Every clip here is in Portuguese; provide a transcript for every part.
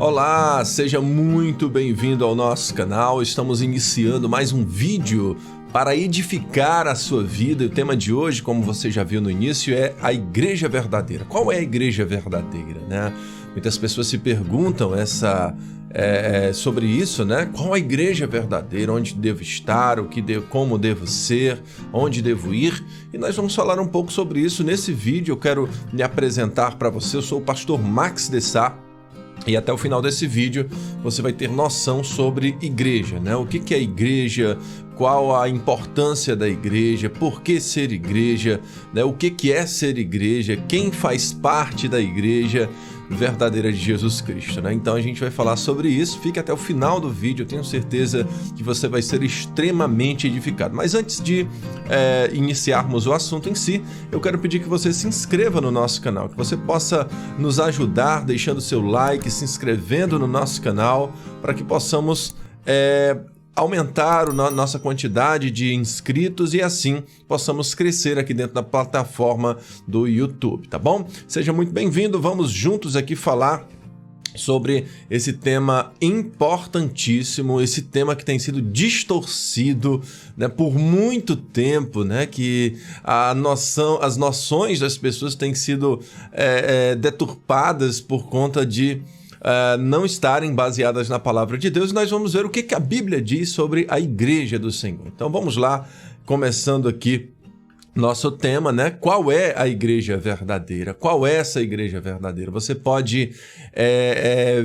Olá, seja muito bem-vindo ao nosso canal. Estamos iniciando mais um vídeo para edificar a sua vida. E o tema de hoje, como você já viu no início, é a igreja verdadeira. Qual é a igreja verdadeira, né? Muitas pessoas se perguntam sobre isso, né? Qual a igreja verdadeira? Onde devo estar? Como devo ser? Onde devo ir? E nós vamos falar um pouco sobre isso nesse vídeo. Eu quero me apresentar para você. Eu sou o pastor Max de Sá. E até o final desse vídeo você vai ter noção sobre igreja, né? O que é igreja, qual a importância da igreja, por que ser igreja, né? O que é ser igreja, quem faz parte da igreja verdadeira de Jesus Cristo, né? Então a gente vai falar sobre isso, fique até o final do vídeo, eu tenho certeza que você vai ser extremamente edificado. Mas antes de iniciarmos o assunto em si, eu quero pedir que você se inscreva no nosso canal, que você possa nos ajudar deixando seu like, se inscrevendo no nosso canal, para que possamos aumentar a nossa quantidade de inscritos e assim possamos crescer aqui dentro da plataforma do YouTube, tá bom? Seja muito bem-vindo, vamos juntos aqui falar sobre esse tema importantíssimo, esse tema que tem sido distorcido, né, por muito tempo, né, que as noções das pessoas têm sido deturpadas por conta de não estarem baseadas na palavra de Deus. Nós vamos ver o que a Bíblia diz sobre a igreja do Senhor. Então vamos lá, começando aqui nosso tema, né? Qual é a igreja verdadeira? Qual é essa igreja verdadeira? Você pode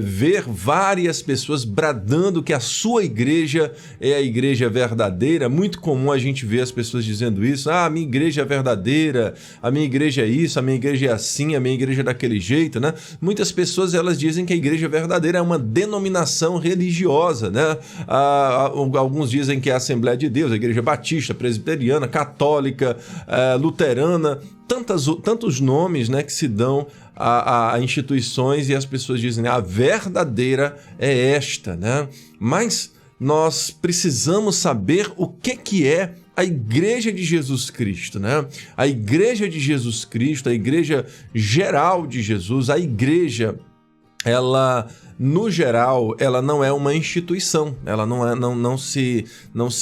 ver várias pessoas bradando que a sua igreja é a igreja verdadeira. Muito comum a gente ver as pessoas dizendo isso. Ah, a minha igreja é verdadeira, a minha igreja é isso, a minha igreja é assim, a minha igreja é daquele jeito, né? Muitas pessoas, elas dizem que a igreja verdadeira é uma denominação religiosa, né? Alguns dizem que é a Assembleia de Deus, a igreja batista, presbiteriana, católica, luterana, tantos nomes, né, que se dão a instituições, e as pessoas dizem a verdadeira é esta, né? Mas nós precisamos saber o que é a igreja de Jesus Cristo, né? A igreja de Jesus Cristo, a igreja geral de Jesus, a igreja, ela, no geral, ela não é uma instituição, ela não se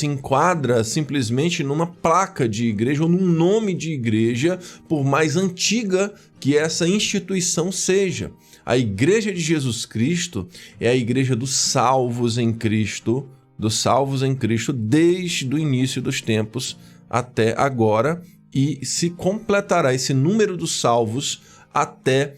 enquadra simplesmente numa placa de igreja ou num nome de igreja, por mais antiga que essa instituição seja. A igreja de Jesus Cristo é a igreja dos salvos em Cristo, desde o início dos tempos até agora, e se completará esse número dos salvos até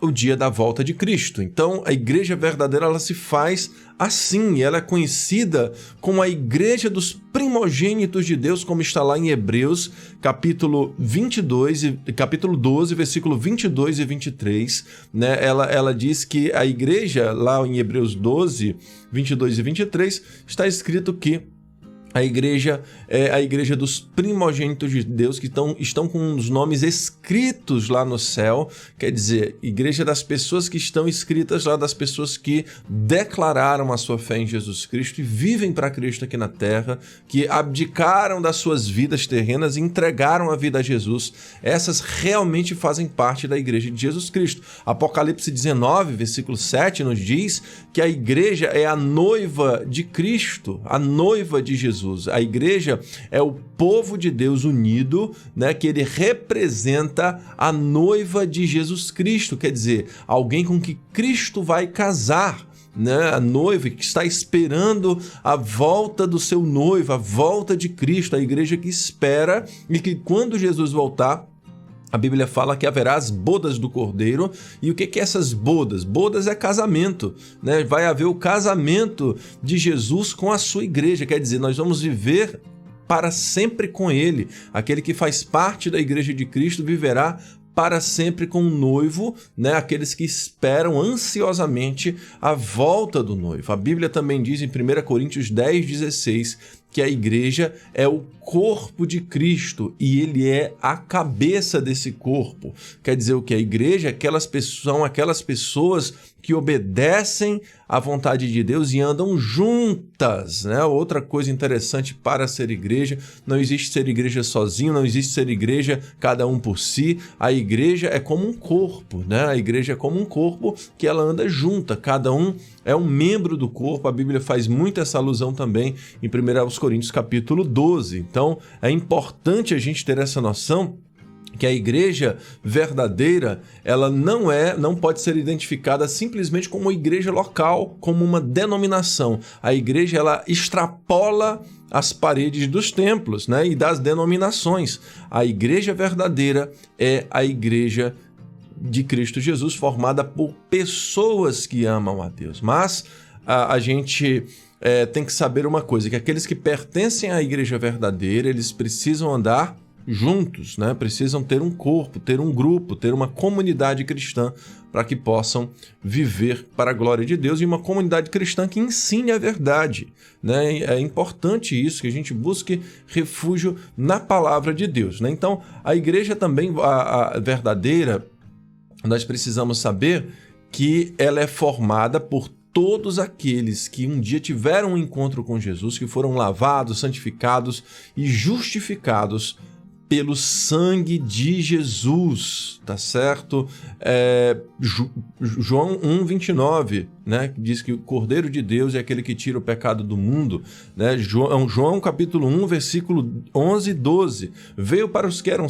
o dia da volta de Cristo. Então, a igreja verdadeira, ela se faz assim, ela é conhecida como a igreja dos primogênitos de Deus, como está lá em Hebreus, capítulo 12, versículo 22 e 23, né? Ela diz que a igreja, lá em Hebreus 12, 22 e 23, está escrito que a igreja é a igreja dos primogênitos de Deus, que estão com os nomes escritos lá no céu. Quer dizer, igreja das pessoas que estão escritas lá, das pessoas que declararam a sua fé em Jesus Cristo e vivem para Cristo aqui na terra, que abdicaram das suas vidas terrenas e entregaram a vida a Jesus. Essas realmente fazem parte da igreja de Jesus Cristo. Apocalipse 19, versículo 7, nos diz que a igreja é a noiva de Cristo, a noiva de Jesus. A igreja é o povo de Deus unido, né, que ele representa a noiva de Jesus Cristo, quer dizer, alguém com que Cristo vai casar, né? A noiva que está esperando a volta do seu noivo, a volta de Cristo, a igreja que espera, e que quando Jesus voltar, a Bíblia fala que haverá as bodas do Cordeiro. E o que é essas bodas? Bodas é casamento, né? Vai haver o casamento de Jesus com a sua igreja. Quer dizer, nós vamos viver para sempre com Ele. Aquele que faz parte da igreja de Cristo viverá para sempre com o noivo, né? Aqueles que esperam ansiosamente a volta do noivo. A Bíblia também diz em 1 Coríntios 10, 16, que a igreja é o corpo de Cristo e ele é a cabeça desse corpo. Quer dizer o que? A igreja são aquelas pessoas que obedecem à vontade de Deus e andam juntas, né? Outra coisa interessante para ser igreja, não existe ser igreja sozinho, não existe ser igreja cada um por si. A igreja é como um corpo, né? A igreja é como um corpo que ela anda junta, cada um é um membro do corpo. A Bíblia faz muito essa alusão também em 1 Coríntios capítulo 12. Então, é importante a gente ter essa noção que a igreja verdadeira, ela não pode ser identificada simplesmente como uma igreja local, como uma denominação. A igreja, ela extrapola as paredes dos templos, né, e das denominações. A igreja verdadeira é a igreja de Cristo Jesus, formada por pessoas que amam a Deus. Mas a gente tem que saber uma coisa, que aqueles que pertencem à igreja verdadeira, eles precisam andar juntos, né? Precisam ter um corpo, ter um grupo, ter uma comunidade cristã para que possam viver para a glória de Deus, e uma comunidade cristã que ensine a verdade, né? É importante isso, que a gente busque refúgio na palavra de Deus, né? Então, a igreja também, a verdadeira, nós precisamos saber que ela é formada por todos aqueles que um dia tiveram um encontro com Jesus, que foram lavados, santificados e justificados pelo sangue de Jesus, tá certo? João 1,29, né, diz que o Cordeiro de Deus é aquele que tira o pecado do mundo, né? João capítulo 1, versículo 11 e 12, veio para os que eram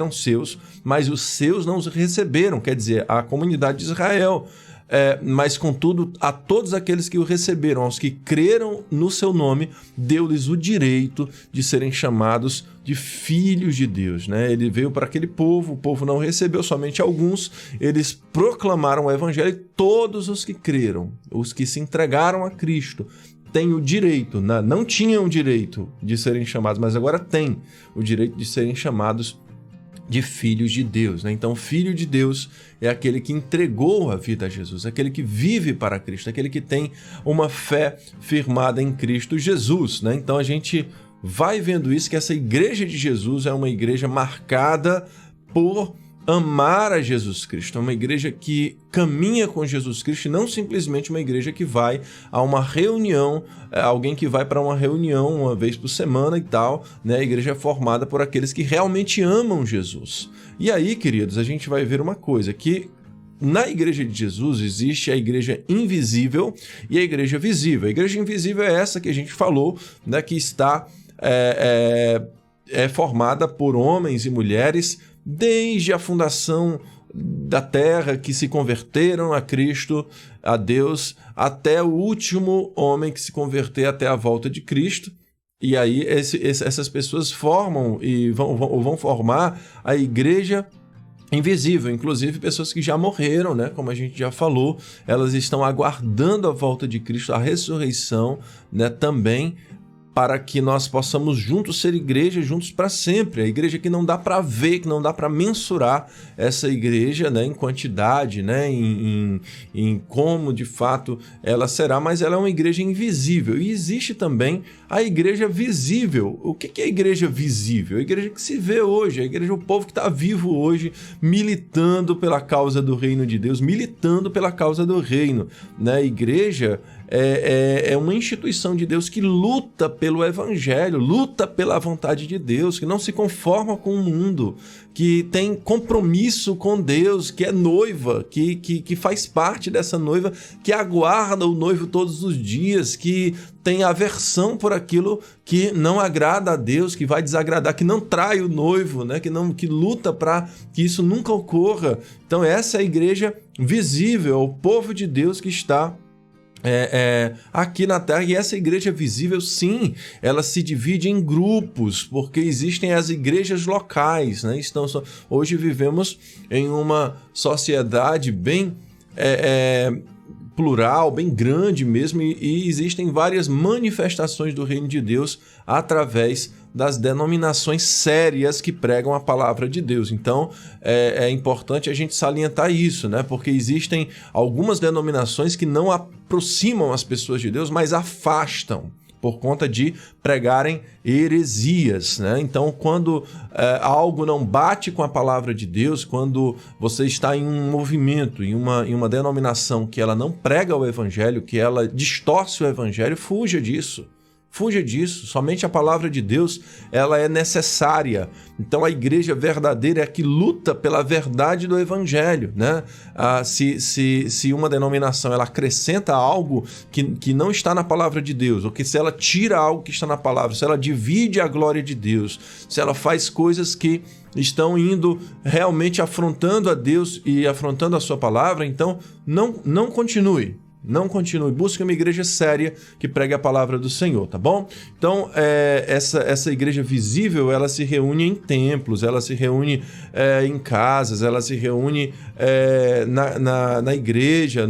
seus, mas os seus não os receberam, quer dizer, a comunidade de Israel. Mas contudo, a todos aqueles que o receberam, aos que creram no seu nome, deu-lhes o direito de serem chamados de filhos de Deus, né? Ele veio para aquele povo, o povo não recebeu, somente alguns. Eles proclamaram o evangelho, e todos os que creram, os que se entregaram a Cristo, têm o direito, não tinham o direito de serem chamados, mas agora têm o direito de serem chamados de filhos de Deus, né? Então, filho de Deus é aquele que entregou a vida a Jesus, aquele que vive para Cristo, aquele que tem uma fé firmada em Cristo Jesus, né? Então, a gente vai vendo isso, que essa igreja de Jesus é uma igreja marcada por amar a Jesus Cristo, é uma igreja que caminha com Jesus Cristo, e não simplesmente uma igreja que vai a uma reunião, alguém que vai para uma reunião uma vez por semana e tal, né? A igreja é formada por aqueles que realmente amam Jesus. E aí, queridos, a gente vai ver uma coisa, que na igreja de Jesus existe a igreja invisível e a igreja visível. A igreja invisível é essa que a gente falou, né? Que está formada por homens e mulheres desde a fundação da terra, que se converteram a Cristo, a Deus, até o último homem que se converter até a volta de Cristo. E aí essas pessoas formam e vão formar a igreja invisível, inclusive pessoas que já morreram, né? Como a gente já falou, elas estão aguardando a volta de Cristo, a ressurreição, né? Também, para que nós possamos juntos ser igreja, juntos para sempre. A igreja que não dá para ver, que não dá para mensurar essa igreja, né, em quantidade, né, em como de fato ela será, mas ela é uma igreja invisível. E existe também a igreja visível. O que é a igreja visível? A igreja que se vê hoje, a igreja, o povo que está vivo hoje, militando pela causa do reino de Deus, militando pela causa do reino, né? A igreja é uma instituição de Deus que luta pelo evangelho, luta pela vontade de Deus, que não se conforma com o mundo, que tem compromisso com Deus, que é noiva, que faz parte dessa noiva, que aguarda o noivo todos os dias, que tem aversão por aquilo que não agrada a Deus, que vai desagradar, que não trai o noivo, né? Que luta para que isso nunca ocorra. Então essa é a igreja visível, o povo de Deus que está aqui na Terra. E essa igreja visível, sim, ela se divide em grupos, porque existem as igrejas locais, né? Hoje vivemos em uma sociedade bem plural, bem grande mesmo, e existem várias manifestações do reino de Deus através das denominações sérias que pregam a palavra de Deus. Então, é importante a gente salientar isso, né? Porque existem algumas denominações que não aproximam as pessoas de Deus, mas afastam. por conta de pregarem heresias, né? Então, quando algo não bate com a palavra de Deus, quando você está em um movimento, em uma denominação que ela não prega o evangelho, que ela distorce o evangelho, fuja disso. Fuja disso, somente a palavra de Deus ela é necessária. Então a igreja verdadeira é a que luta pela verdade do evangelho, né? Se uma denominação ela acrescenta algo que não está na palavra de Deus, ou que se ela tira algo que está na palavra, se ela divide a glória de Deus, se ela faz coisas que estão indo realmente afrontando a Deus e afrontando a sua palavra, então não continue. Não continue, busque uma igreja séria que pregue a palavra do Senhor, tá bom? Então, essa igreja visível, ela se reúne em templos, ela se reúne em casas, ela se reúne na igreja,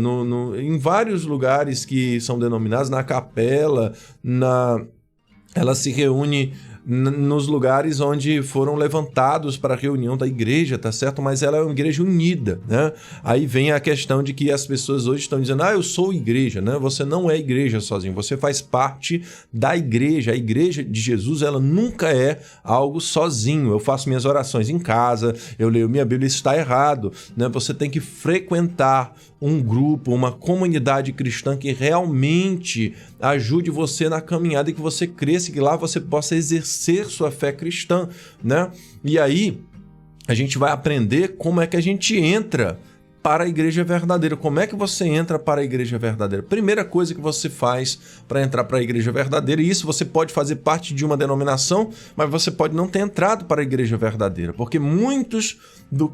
em vários lugares que são denominados, na capela, ela se reúne nos lugares onde foram levantados para a reunião da igreja, tá certo? Mas ela é uma igreja unida, né? Aí vem a questão de que as pessoas hoje estão dizendo, eu sou igreja, né? Você não é igreja sozinho, você faz parte da igreja. A igreja de Jesus, ela nunca é algo sozinho. Eu faço minhas orações em casa, eu leio minha Bíblia, isso está errado, né? Você tem que frequentar um grupo, uma comunidade cristã que realmente ajude você na caminhada e que você cresça, que lá você possa exercer sua fé cristã, né? E aí a gente vai aprender como é que a gente entra para a igreja verdadeira. Como é que você entra para a igreja verdadeira? Primeira coisa que você faz para entrar para a igreja verdadeira, e isso você pode fazer parte de uma denominação, mas você pode não ter entrado para a igreja verdadeira, porque muitos dos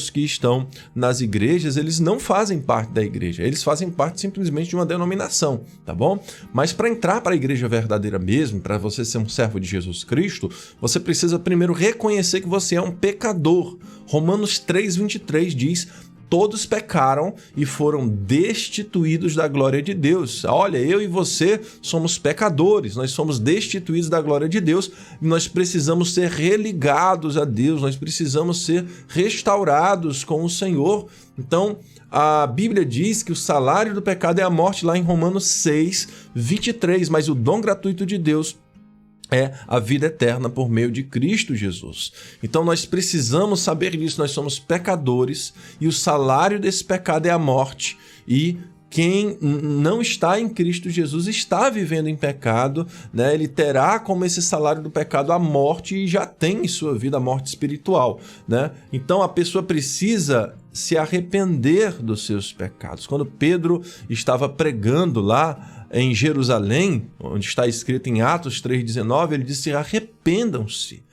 que estão nas igrejas, eles não fazem parte da igreja, eles fazem parte simplesmente de uma denominação, tá bom? Mas para entrar para a igreja verdadeira mesmo, para você ser um servo de Jesus Cristo, você precisa primeiro reconhecer que você é um pecador. Romanos 3:23 diz: todos pecaram e foram destituídos da glória de Deus. Olha, eu e você somos pecadores, nós somos destituídos da glória de Deus, e nós precisamos ser religados a Deus, nós precisamos ser restaurados com o Senhor. Então, a Bíblia diz que o salário do pecado é a morte, lá em Romanos 6:23, mas o dom gratuito de Deus é a vida eterna por meio de Cristo Jesus. Então nós precisamos saber disso, nós somos pecadores e o salário desse pecado é a morte, e quem não está em Cristo Jesus está vivendo em pecado, né? Ele terá como esse salário do pecado a morte, e já tem em sua vida a morte espiritual, né? Então a pessoa precisa se arrepender dos seus pecados. Quando Pedro estava pregando lá em Jerusalém, onde está escrito em Atos 3:19, ele disse: arrependam-se,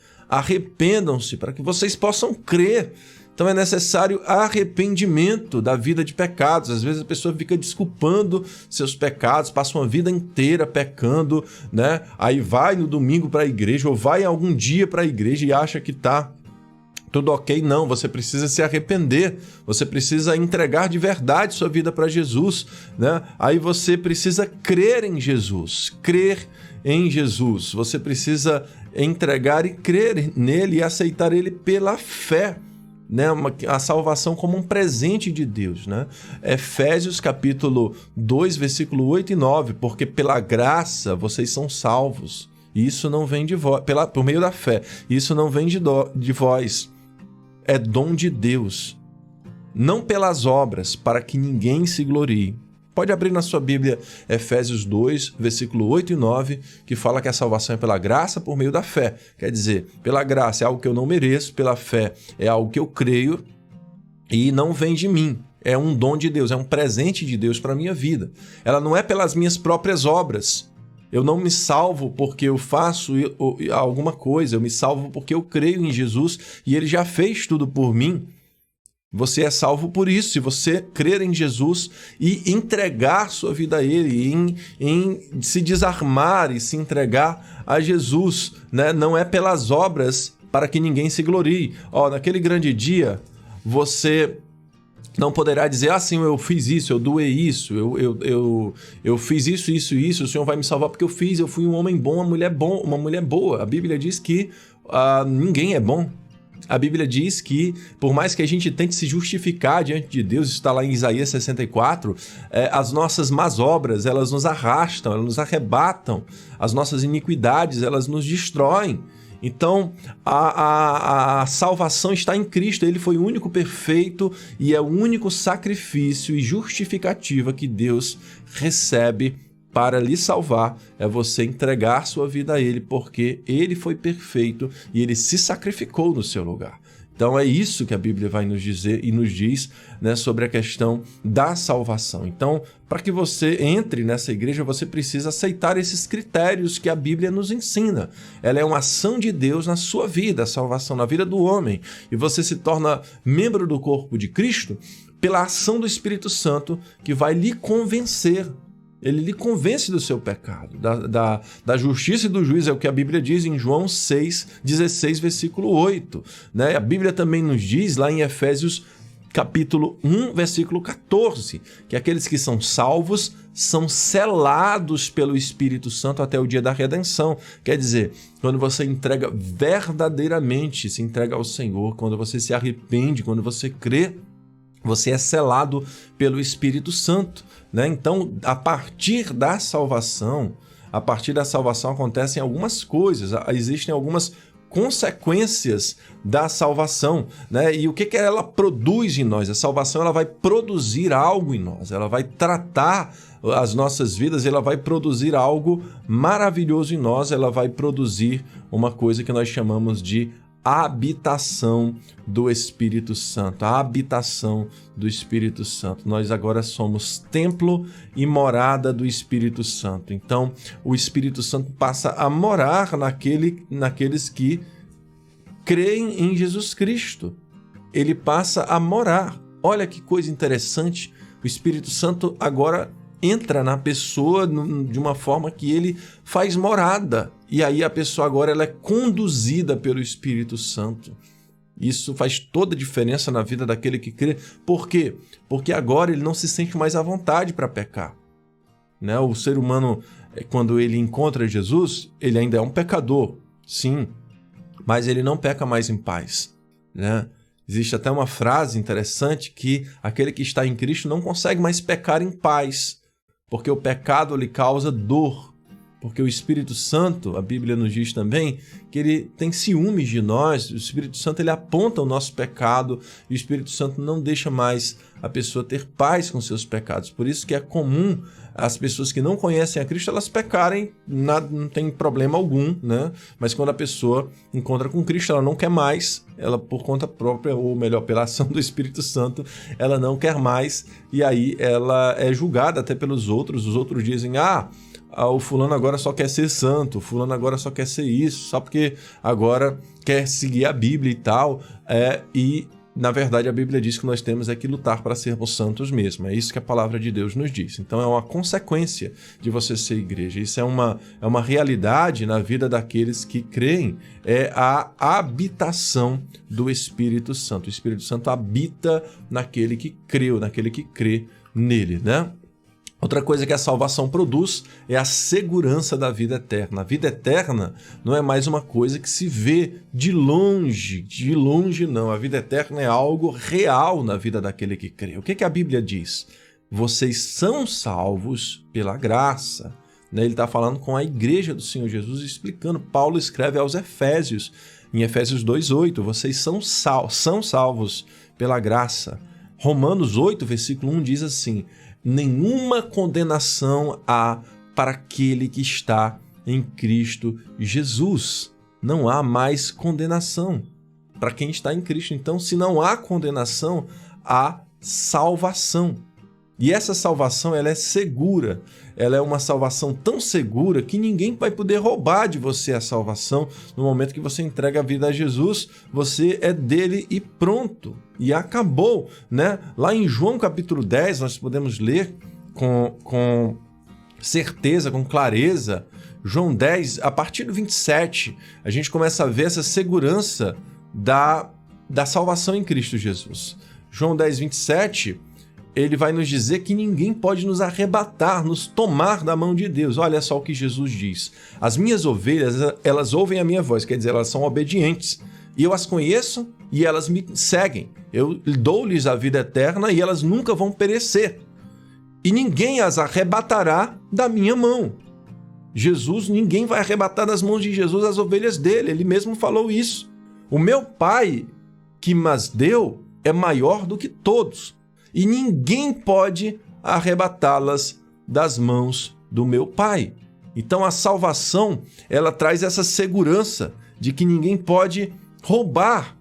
para que vocês possam crer. Então é necessário arrependimento da vida de pecados. Às vezes a pessoa fica desculpando seus pecados, passa uma vida inteira pecando, né? Aí vai no domingo para a igreja, ou vai algum dia para a igreja e acha que está tudo ok. Não, você precisa se arrepender, você precisa entregar de verdade sua vida para Jesus, né? Aí você precisa crer em Jesus, você precisa entregar e crer nele e aceitar ele pela fé, né? A salvação como um presente de Deus, né? Efésios capítulo 2, versículo 8 e 9, porque pela graça vocês são salvos, e isso não vem de vós, por meio da fé, isso não vem de vós, é dom de Deus, não pelas obras, para que ninguém se glorie. Pode abrir na sua Bíblia Efésios 2, versículo 8 e 9, que fala que a salvação é pela graça por meio da fé. Quer dizer, pela graça é algo que eu não mereço, pela fé é algo que eu creio e não vem de mim. É um dom de Deus, é um presente de Deus para a minha vida. Ela não é pelas minhas próprias obras. Eu não me salvo porque eu faço alguma coisa, eu me salvo porque eu creio em Jesus e ele já fez tudo por mim. Você é salvo por isso, se você crer em Jesus e entregar sua vida a ele, em se desarmar e se entregar a Jesus, né? Não é pelas obras para que ninguém se glorie. Naquele grande dia, você não poderá dizer: sim, eu fiz isso, eu doei isso, eu fiz isso, o Senhor vai me salvar porque eu fui um homem bom, uma mulher boa. A Bíblia diz que ninguém é bom. A Bíblia diz que, por mais que a gente tente se justificar diante de Deus, isso está lá em Isaías 64, as nossas más obras, elas nos arrastam, elas nos arrebatam, as nossas iniquidades, elas nos destroem. Então, a salvação está em Cristo. Ele foi o único perfeito e é o único sacrifício e justificativa que Deus recebe para lhe salvar. É você entregar sua vida a Ele, porque Ele foi perfeito e Ele se sacrificou no seu lugar. Então é isso que a Bíblia vai nos dizer e nos diz, né, sobre a questão da salvação. Então, para que você entre nessa igreja, você precisa aceitar esses critérios que a Bíblia nos ensina. Ela é uma ação de Deus na sua vida, a salvação na vida do homem. E você se torna membro do corpo de Cristo pela ação do Espírito Santo, que vai lhe convencer. Ele lhe convence do seu pecado, da justiça e do juízo, é o que a Bíblia diz em João 6,16, versículo 8. Né? A Bíblia também nos diz lá em Efésios capítulo 1, versículo 14, que aqueles que são salvos são selados pelo Espírito Santo até o dia da redenção. Quer dizer, quando você entrega verdadeiramente, se entrega ao Senhor, quando você se arrepende, quando você crê, você é selado pelo Espírito Santo, né? Então, a partir da salvação acontecem algumas coisas, existem algumas consequências da salvação, né? E o que ela produz em nós? A salvação, ela vai produzir algo em nós, ela vai tratar as nossas vidas, ela vai produzir algo maravilhoso em nós, ela vai produzir uma coisa que nós chamamos de a habitação do Espírito Santo, a habitação do Espírito Santo. Nós agora somos templo e morada do Espírito Santo. Então, o Espírito Santo passa a morar naqueles que creem em Jesus Cristo. Ele passa a morar. Olha que coisa interessante. O Espírito Santo agora entra na pessoa de uma forma que ele faz morada. E aí a pessoa agora ela é conduzida pelo Espírito Santo. Isso faz toda a diferença na vida daquele que crê. Por quê? Porque agora ele não se sente mais à vontade para pecar. Né? O ser humano, quando ele encontra Jesus, ele ainda é um pecador, sim, mas ele não peca mais em paz. Né? Existe até uma frase interessante que aquele que está em Cristo não consegue mais pecar em paz, porque o pecado lhe causa dor. Porque o Espírito Santo, a Bíblia nos diz também, que ele tem ciúmes de nós, o Espírito Santo ele aponta o nosso pecado e o Espírito Santo não deixa mais a pessoa ter paz com seus pecados. Por isso que é comum as pessoas que não conhecem a Cristo, elas pecarem, não tem problema algum, né? Mas quando a pessoa encontra com Cristo, ela não quer mais, ela por conta própria, ou melhor, pela ação do Espírito Santo, ela não quer mais, e aí ela é julgada até pelos outros. Os outros dizem, o fulano agora só quer ser santo, o fulano agora só quer ser isso, só porque agora quer seguir a Bíblia e tal, e na verdade a Bíblia diz que nós temos que lutar para sermos santos mesmo, é isso que a palavra de Deus nos diz. Então é uma consequência de você ser igreja, isso é uma realidade na vida daqueles que creem, é a habitação do Espírito Santo. O Espírito Santo habita naquele que creu, naquele que crê nele, né? Outra coisa que a salvação produz é a segurança da vida eterna. A vida eterna não é mais uma coisa que se vê de longe não. A vida eterna é algo real na vida daquele que crê. O que a Bíblia diz? Vocês são salvos pela graça. Ele está falando com a igreja do Senhor Jesus, explicando. Paulo escreve aos Efésios, em Efésios 2,8, vocês são salvos pela graça. Romanos 8, versículo 1 diz assim, nenhuma condenação há para aquele que está em Cristo Jesus. Não há mais condenação para quem está em Cristo. Então, se não há condenação, há salvação. E essa salvação ela é segura. Ela é uma salvação tão segura que ninguém vai poder roubar de você a salvação. No momento que você entrega a vida a Jesus, você é dele e pronto. E acabou, né? Lá em João capítulo 10, nós podemos ler com certeza, com clareza, João 10, a partir do 27, a gente começa a ver essa segurança da salvação em Cristo Jesus. João 10, 27... ele vai nos dizer que ninguém pode nos arrebatar, nos tomar da mão de Deus. Olha só o que Jesus diz. As minhas ovelhas, elas ouvem a minha voz, quer dizer, elas são obedientes. E eu as conheço e elas me seguem. Eu dou-lhes a vida eterna e elas nunca vão perecer. E ninguém as arrebatará da minha mão. Ninguém vai arrebatar das mãos de Jesus as ovelhas dele. Ele mesmo falou isso. O meu Pai que mas deu é maior do que todos. E ninguém pode arrebatá-las das mãos do meu Pai. Então a salvação, ela traz essa segurança de que ninguém pode roubar.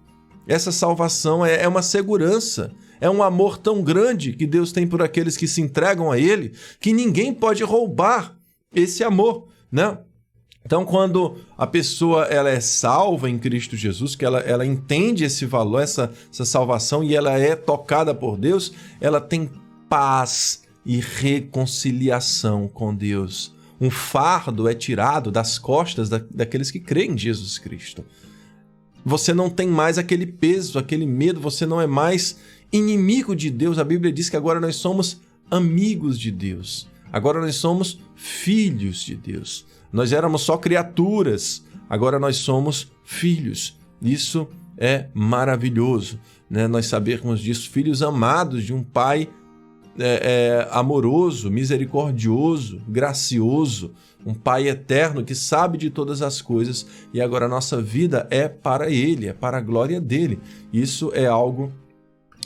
Essa salvação é uma segurança, é um amor tão grande que Deus tem por aqueles que se entregam a Ele, que ninguém pode roubar esse amor, né? Então, quando a pessoa ela é salva em Cristo Jesus, que ela entende esse valor, essa salvação, e ela é tocada por Deus, ela tem paz e reconciliação com Deus. Um fardo é tirado das costas daqueles que creem em Jesus Cristo. Você não tem mais aquele peso, aquele medo, você não é mais inimigo de Deus. A Bíblia diz que agora nós somos amigos de Deus. Agora nós somos filhos de Deus. Nós éramos só criaturas, agora nós somos filhos. Isso é maravilhoso, né? Nós sabermos disso, filhos amados de um Pai amoroso, misericordioso, gracioso, um Pai eterno que sabe de todas as coisas, e agora a nossa vida é para Ele, é para a glória dEle. Isso é algo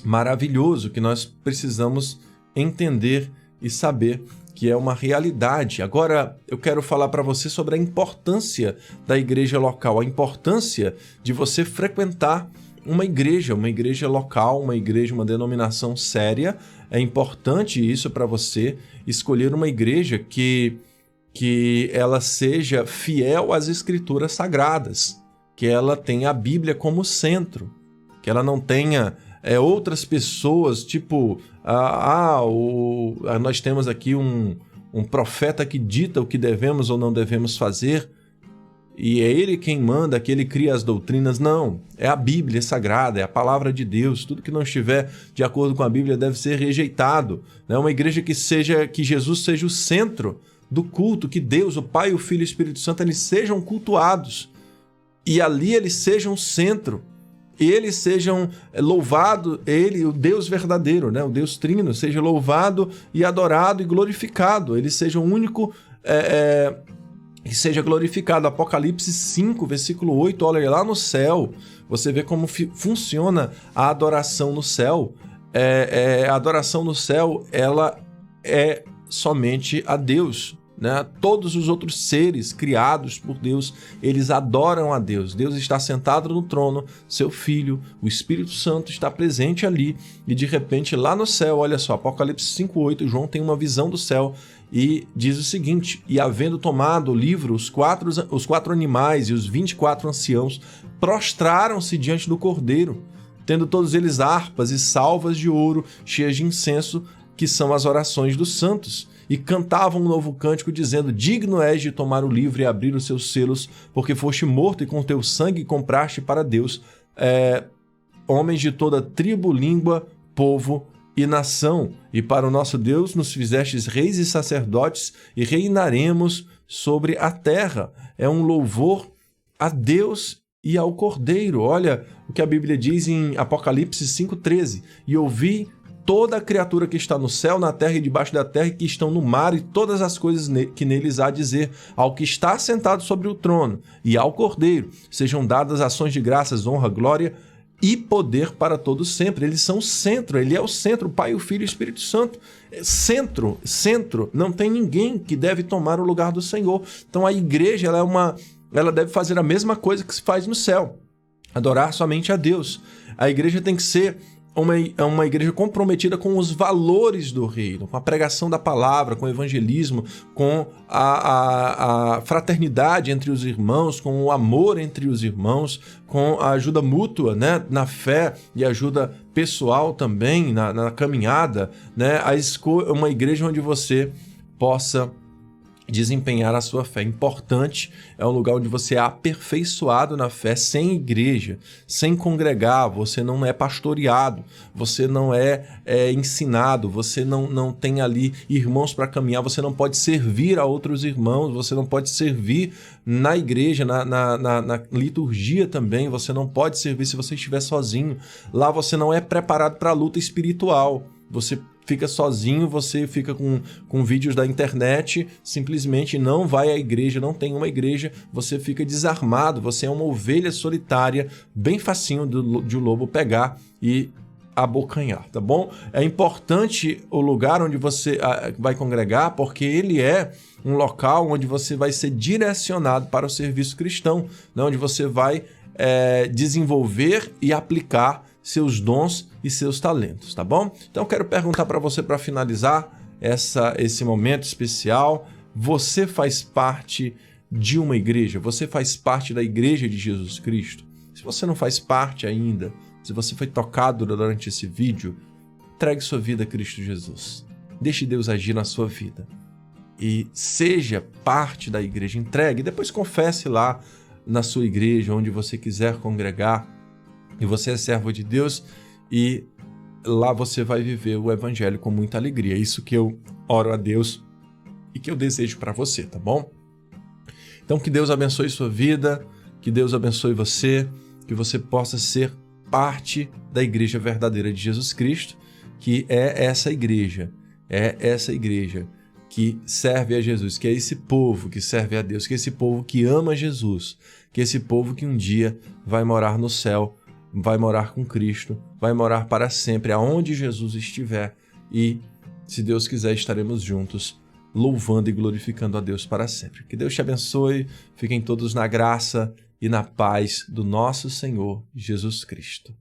maravilhoso que nós precisamos entender e saber que é uma realidade. Agora eu quero falar para você sobre a importância da igreja local, a importância de você frequentar uma igreja local, uma denominação séria. É importante isso para você escolher uma igreja que ela seja fiel às escrituras sagradas, que ela tenha a Bíblia como centro, que ela não tenha outras pessoas, tipo, nós temos aqui um profeta que dita o que devemos ou não devemos fazer, e é ele quem manda, que ele cria as doutrinas. Não, é a Bíblia sagrada, é a palavra de Deus. Tudo que não estiver de acordo com a Bíblia deve ser rejeitado. É uma igreja que Jesus seja o centro do culto, que Deus, o Pai, o Filho e o Espírito Santo, eles sejam cultuados, e ali eles sejam o centro, e eles sejam louvados, ele, o Deus verdadeiro, né? O Deus trino, seja louvado e adorado e glorificado, ele seja o único que seja glorificado. Apocalipse 5, versículo 8, olha lá no céu, você vê como funciona a adoração no céu. A adoração no céu, ela é somente a Deus, né? Todos os outros seres criados por Deus, eles adoram a Deus. Deus está sentado no trono, seu Filho, o Espírito Santo está presente ali, e de repente lá no céu, olha só, Apocalipse 5:8, João tem uma visão do céu e diz o seguinte: e havendo tomado o livro, os quatro animais e os 24 anciãos prostraram-se diante do Cordeiro, tendo todos eles harpas e salvas de ouro cheias de incenso, que são as orações dos santos, e cantavam um novo cântico, dizendo: digno és de tomar o livro e abrir os seus selos, porque foste morto e com teu sangue compraste para Deus homens de toda tribo, língua, povo e nação, e para o nosso Deus nos fizestes reis e sacerdotes, e reinaremos sobre a terra. É um louvor a Deus e ao Cordeiro. Olha o que a Bíblia diz em Apocalipse 5:13: e ouvi toda a criatura que está no céu, na terra e debaixo da terra, e que estão no mar, e todas as coisas que neles há, dizer ao que está sentado sobre o trono e ao Cordeiro sejam dadas ações de graças, honra, glória e poder para todos sempre. Eles são o centro, ele é o centro, o Pai, o Filho e o Espírito Santo. Centro, não tem ninguém que deve tomar o lugar do Senhor. Então a igreja ela deve fazer a mesma coisa que se faz no céu, adorar somente a Deus. A igreja tem que ser uma igreja comprometida com os valores do reino, com a pregação da palavra, com o evangelismo, com a fraternidade entre os irmãos, com o amor entre os irmãos, com a ajuda mútua, né, na fé, e ajuda pessoal também, na caminhada, né, uma igreja onde você possa desempenhar a sua fé. Importante, é um lugar onde você é aperfeiçoado na fé, sem igreja, sem congregar, você não é pastoreado, você não é ensinado, você não tem ali irmãos para caminhar, você não pode servir a outros irmãos, você não pode servir na igreja, na liturgia também, você não pode servir se você estiver sozinho. Lá você não é preparado para a luta espiritual, você fica sozinho, você fica com vídeos da internet, simplesmente não vai à igreja, não tem uma igreja, você fica desarmado, você é uma ovelha solitária, bem facinho de o lobo pegar e abocanhar, tá bom? É importante o lugar onde você vai congregar, porque ele é um local onde você vai ser direcionado para o serviço cristão, né? Onde você vai desenvolver e aplicar seus dons e seus talentos, tá bom? Então eu quero perguntar para você, para finalizar esse momento especial, você faz parte de uma igreja? Você faz parte da Igreja de Jesus Cristo? Se você não faz parte ainda, se você foi tocado durante esse vídeo, entregue sua vida a Cristo Jesus. Deixe Deus agir na sua vida e seja parte da igreja. Entregue, depois confesse lá na sua igreja, onde você quiser congregar, e você é servo de Deus, e lá você vai viver o evangelho com muita alegria. É isso que eu oro a Deus e que eu desejo para você, tá bom? Então que Deus abençoe sua vida, que Deus abençoe você, que você possa ser parte da igreja verdadeira de Jesus Cristo, que é essa igreja que serve a Jesus, que é esse povo que serve a Deus, que é esse povo que ama Jesus, que é esse povo que um dia vai morar no céu, vai morar com Cristo, vai morar para sempre, aonde Jesus estiver, e, se Deus quiser, estaremos juntos, louvando e glorificando a Deus para sempre. Que Deus te abençoe, fiquem todos na graça e na paz do nosso Senhor Jesus Cristo.